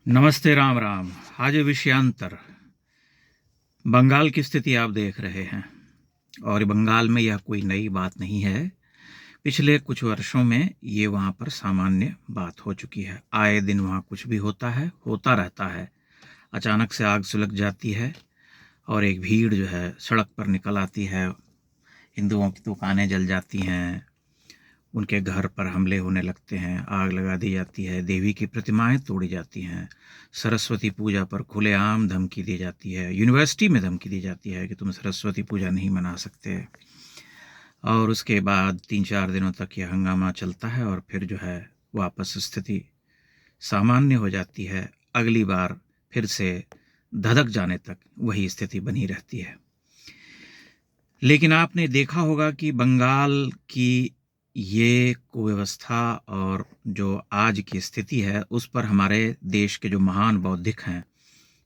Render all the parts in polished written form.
नमस्ते, राम राम। आज विषयांतर बंगाल की स्थिति आप देख रहे हैं, और बंगाल में यह कोई नई बात नहीं है। पिछले कुछ वर्षों में ये वहाँ पर सामान्य बात हो चुकी है। आए दिन वहाँ कुछ भी होता है, होता रहता है। अचानक से आग सुलग जाती है और एक भीड़ जो है सड़क पर निकल आती है। हिंदुओं की दुकानें जल जाती हैं, उनके घर पर हमले होने लगते हैं, आग लगा दी जाती है, देवी की प्रतिमाएं तोड़ी जाती हैं, सरस्वती पूजा पर खुलेआम धमकी दी जाती है, यूनिवर्सिटी में धमकी दी जाती है कि तुम सरस्वती पूजा नहीं मना सकते। और उसके बाद 3-4 दिनों तक यह हंगामा चलता है और फिर जो है वापस स्थिति सामान्य हो जाती है। अगली बार फिर से धधक जाने तक वही स्थिति बनी रहती है। लेकिन आपने देखा होगा कि बंगाल की ये कुव्यवस्था और जो आज की स्थिति है, उस पर हमारे देश के जो महान बौद्धिक हैं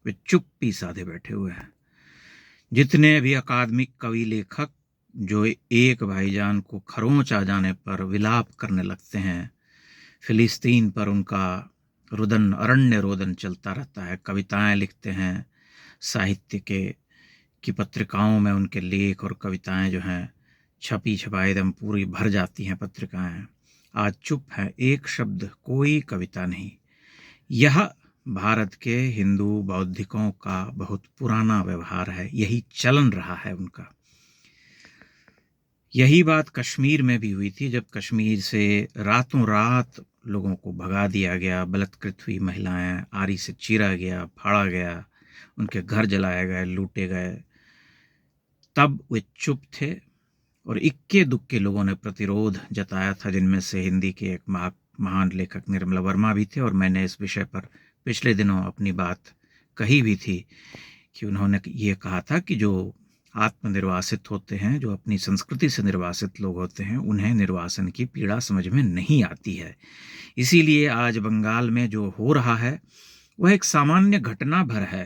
वे चुप्पी साधे बैठे हुए हैं। जितने भी अकादमिक कवि लेखक जो एक भाईजान को खरोंच आ जाने पर विलाप करने लगते हैं, फिलिस्तीन पर उनका रुदन अरण्य रोदन चलता रहता है, कविताएं लिखते हैं, साहित्य के की पत्रिकाओं में उनके लेख और कविताएं जो हैं छपी छपाई एकदम पूरी भर जाती हैं पत्रिकाएं। आज चुप है, एक शब्द, कोई कविता नहीं। यह भारत के हिंदू बौद्धिकों का बहुत पुराना व्यवहार है, यही चलन रहा है उनका। यही बात कश्मीर में भी हुई थी, जब कश्मीर से रातों रात लोगों को भगा दिया गया, बलात्कृत हुई महिलाएं, आरी से चीरा गया, फाड़ा गया, उनके घर जलाए गए, लूटे गए। तब वे चुप थे और इक्के दुक्के लोगों ने प्रतिरोध जताया था, जिनमें से हिंदी के एक महान लेखक निर्मला वर्मा भी थे। और मैंने इस विषय पर पिछले दिनों अपनी बात कही भी थी कि उन्होंने ये कहा था कि जो आत्मनिर्वासित होते हैं, जो अपनी संस्कृति से निर्वासित लोग होते हैं, उन्हें निर्वासन की पीड़ा समझ में नहीं आती है। इसीलिए आज बंगाल में जो हो रहा है वह एक सामान्य घटना भर है।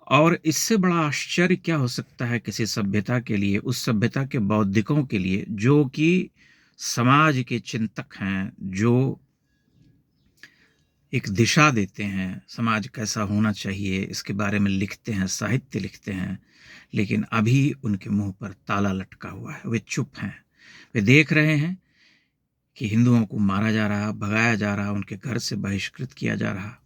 और इससे बड़ा आश्चर्य क्या हो सकता है किसी सभ्यता के लिए, उस सभ्यता के बौद्धिकों के लिए जो कि समाज के चिंतक हैं, जो एक दिशा देते हैं, समाज कैसा होना चाहिए इसके बारे में लिखते हैं, साहित्य लिखते हैं। लेकिन अभी उनके मुंह पर ताला लटका हुआ है, वे चुप हैं। वे देख रहे हैं कि हिंदुओं को मारा जा रहा, भगाया जा रहा, उनके घर से बहिष्कृत किया जा रहा।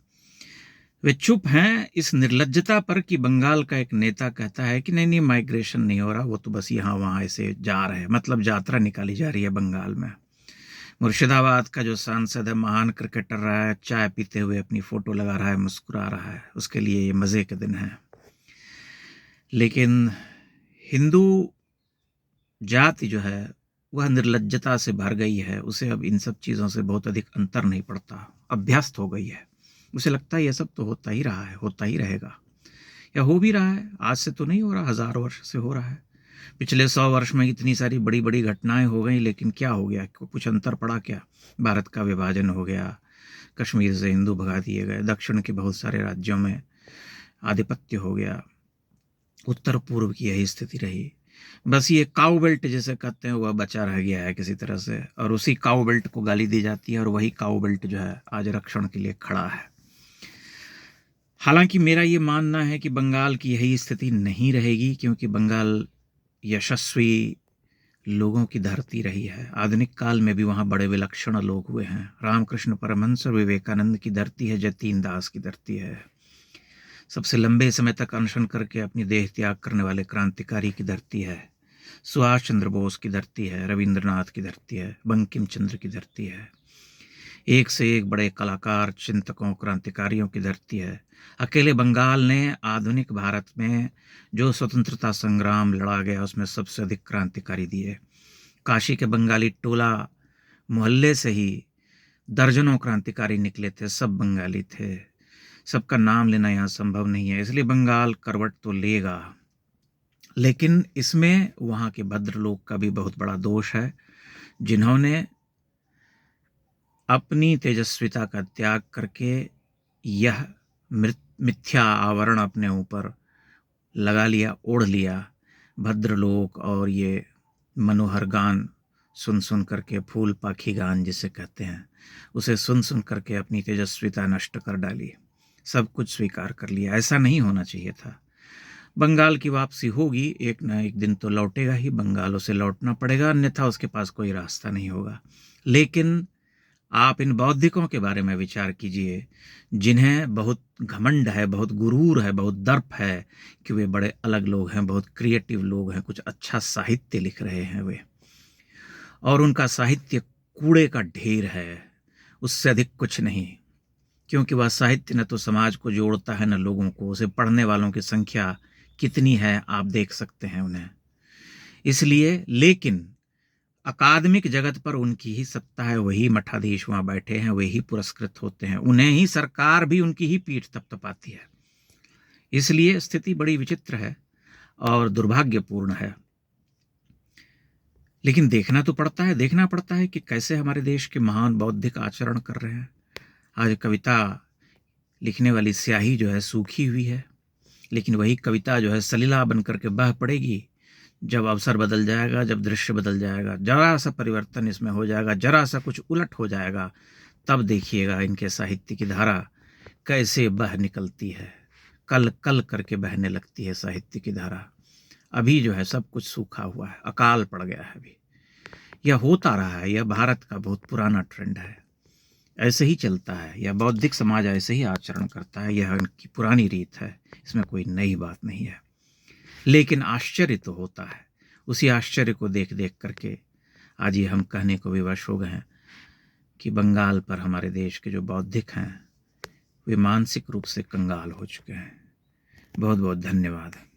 वे चुप हैं इस निर्लज्जता पर कि बंगाल का एक नेता कहता है कि नहीं नहीं, माइग्रेशन नहीं हो रहा, वो तो बस यहाँ वहाँ ऐसे जा रहे हैं, मतलब यात्रा निकाली जा रही है बंगाल में। मुर्शिदाबाद का जो सांसद है, महान क्रिकेटर रहा है, चाय पीते हुए अपनी फोटो लगा रहा है, मुस्कुरा रहा है, उसके लिए ये मज़े के दिन हैं। लेकिन हिंदू जाति जो है वह निर्लज्जता से भर गई है। उसे अब इन सब चीज़ों से बहुत अधिक अंतर नहीं पड़ता, अभ्यस्त हो गई है। उसे लगता है यह सब तो होता ही रहा है, होता ही रहेगा, या हो भी रहा है। आज से तो नहीं हो रहा, 1000 वर्ष से हो रहा है। पिछले 100 वर्ष में इतनी सारी बड़ी बड़ी घटनाएं हो गई, लेकिन क्या हो गया? कुछ अंतर पड़ा क्या? भारत का विभाजन हो गया, कश्मीर से हिंदू भगा दिए गए, दक्षिण के बहुत सारे राज्यों में आधिपत्य हो गया, उत्तर पूर्व की यही स्थिति रही। बस ये काउ बेल्ट जिसे कहते हैं वह बचा रह गया है किसी तरह से, और उसी काउ बेल्ट को गाली दी जाती है, और वही काउ बेल्ट जो है आज रक्षण के लिए खड़ा है। हालांकि मेरा ये मानना है कि बंगाल की यही स्थिति नहीं रहेगी, क्योंकि बंगाल यशस्वी लोगों की धरती रही है। आधुनिक काल में भी वहाँ बड़े विलक्षण लोग हुए हैं। रामकृष्ण परमहंस और विवेकानंद की धरती है, जतीन दास की धरती है। सबसे लंबे समय तक अनशन करके अपनी देह त्याग करने वाले क्रांतिकारी की धरती है। सुभाष चंद्र बोस की धरती है, रविंद्रनाथ की धरती है, बंकिम चंद्र की धरती है। एक से एक बड़े कलाकार, चिंतकों, क्रांतिकारियों की धरती है। अकेले बंगाल ने आधुनिक भारत में जो स्वतंत्रता संग्राम लड़ा गया, उसमें सबसे अधिक क्रांतिकारी दिए। काशी के बंगाली टोला मोहल्ले से ही दर्जनों क्रांतिकारी निकले थे, सब बंगाली थे। सबका नाम लेना यहाँ संभव नहीं है, इसलिए बंगाल करवट तो लेगा। लेकिन इसमें वहाँ के भद्र लोग का भी बहुत बड़ा दोष है, जिन्होंने अपनी तेजस्विता का त्याग करके यह मिथ्या आवरण अपने ऊपर लगा लिया, ओढ़ लिया। भद्रलोक और ये मनोहर गान सुन सुन करके, फूल पाखी गान जिसे कहते हैं, उसे सुन सुन करके अपनी तेजस्विता नष्ट कर डाली। सब कुछ स्वीकार कर लिया। ऐसा नहीं होना चाहिए था। बंगाल की वापसी होगी, एक ना एक दिन तो लौटेगा ही, बंगाल उसे लौटना पड़ेगा, अन्यथा उसके पास कोई रास्ता नहीं होगा। लेकिन आप इन बौद्धिकों के बारे में विचार कीजिए, जिन्हें बहुत घमंड है, बहुत गुरूर है, बहुत दर्प है कि वे बड़े अलग लोग हैं, बहुत क्रिएटिव लोग हैं, कुछ अच्छा साहित्य लिख रहे हैं वे, और उनका साहित्य कूड़े का ढेर है, उससे अधिक कुछ नहीं। क्योंकि वह साहित्य न तो समाज को जोड़ता है, न लोगों को। उसे पढ़ने वालों की संख्या कितनी है आप देख सकते हैं उन्हें। इसलिए, लेकिन अकादमिक जगत पर उनकी ही सत्ता है, वही मठाधीश वहां बैठे हैं, वही पुरस्कृत होते हैं, उन्हें ही सरकार भी उनकी ही पीठ थपथपाती है। इसलिए स्थिति बड़ी विचित्र है और दुर्भाग्यपूर्ण है। लेकिन देखना पड़ता है कि कैसे हमारे देश के महान बौद्धिक आचरण कर रहे हैं। आज कविता लिखने वाली स्याही जो है सूखी हुई है, लेकिन वही कविता जो है सलीला बन करके बह पड़ेगी जब अवसर बदल जाएगा, जब दृश्य बदल जाएगा, जरा सा परिवर्तन इसमें हो जाएगा, जरा सा कुछ उलट हो जाएगा, तब देखिएगा इनके साहित्य की धारा कैसे बह निकलती है, कल कल करके बहने लगती है साहित्य की धारा। अभी जो है सब कुछ सूखा हुआ है, अकाल पड़ गया है। अभी यह होता रहा है, यह भारत का बहुत पुराना ट्रेंड है, ऐसे ही चलता है। यह बौद्धिक समाज ऐसे ही आचरण करता है, यह इनकी पुरानी रीत है, इसमें कोई नई बात नहीं है। लेकिन आश्चर्य तो होता है। उसी आश्चर्य को देख देख करके आज ये हम कहने को विवश हो गए हैं कि बंगाल पर हमारे देश के जो बौद्धिक हैं वे मानसिक रूप से कंगाल हो चुके हैं। बहुत बहुत धन्यवाद।